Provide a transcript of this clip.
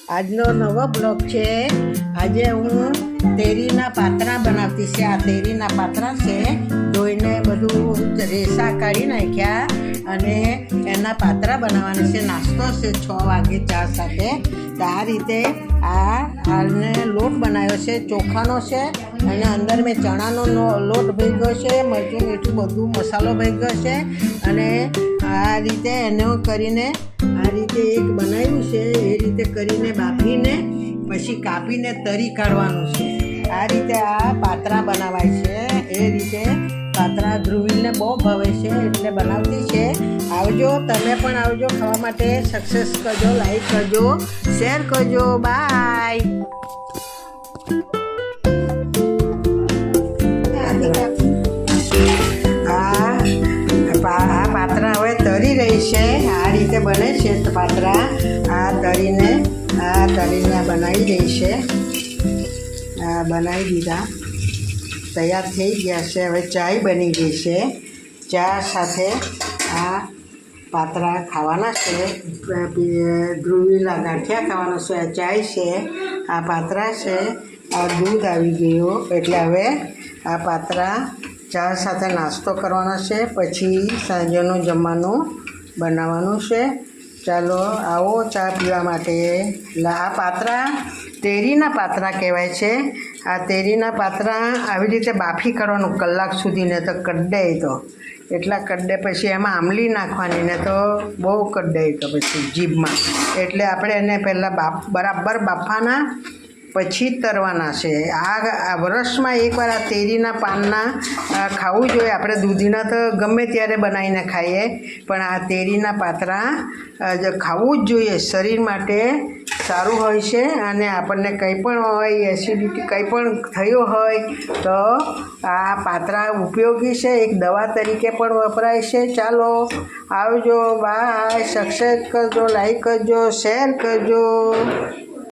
આજનો નવો બ્લોગ છે। આજે હું તેરીના પાત્રા બનાવતી છે। આ તેરીના પાત્રા છે, ધોઈને બધું રેસા કાઢી નાખ્યા અને એના પાત્રા બનાવવાના છે। નાસ્તો છે 6 વાગે ચા સાથે। તો આ રીતે આને લોટ બનાવ્યો છે, ચોખાનો છે અને અંદર મેં ચણાનો લોટ ભેગ્યો છે, મરચું મીઠું બધું મસાલો ભેગ્યો છે અને આ રીતે એનો કરીને આ રીતે એક બનાવ્યું છે। એ રીતે કરીને બાફીને પછી કાપીને તરી કાઢવાનું છે। આ રીતે આ પાત્રા બનાવાય છે। એ રીતે પાત્રા ધ્રુવીને બહુ ભાવે છે એટલે બનાવતી છે। આવજો, તમે પણ આવજો ખાવા માટે। સક્સેસ કરજો, લાઈક કરજો, શેર કરજો। બાય। આ પાત્રા હવે તરી રહી છે। આ રીતે બને છે પાત્રા। આ તરીને બનાવી દઈ છે। આ બનાવી દીધા, તૈયાર થઈ ગયા છે। હવે ચાય બની ગઈ છે। ચા સાથે આ પાત્રા ખાવાના છે, ધ્રુવીલા ગાંઠિયા ખાવાના છે। આ ચાય છે, આ પાત્રા છે, આ દૂધ આવી ગયું એટલે હવે આ પાત્રા ચા સાથે નાસ્તો કરવાનો છે, પછી સાંજનું જમવાનું બનાવવાનું છે। ચાલો આવો ચા પીવા માટે। એટલે આ પાત્રા તેરીના પાત્રા કહેવાય છે। આ તેરીના પાત્રા આવી રીતે બાફી કરવાનું કલાક સુધી, ને તો કડે તો એટલા કડે, પછી એમાં આમલી નાખવાની, ને તો બહુ કડે તો પછી જીભમાં। એટલે આપણે એને પહેલાં બરાબર બાફવાના, પછી તરવાના છે। આ વર્ષમાં એકવાર આ તેરીના પાનના ખાવું જોઈએ આપણે। દૂધીના તો ગમે ત્યારે બનાવીને ખાઈએ, પણ આ તેરીના પાત્રા ખાવું જ જોઈએ। શરીર માટે સારું હોય છે અને આપણને કંઈ પણ હોય, એસિડિટી કંઈ પણ થયું હોય તો આ પાત્રા ઉપયોગી છે, એક દવા તરીકે પણ વપરાય છે। ચાલો આવજો, બાય। સબસ્ક્રાઈબ કરજો, લાઈક કરજો, શેર કરજો।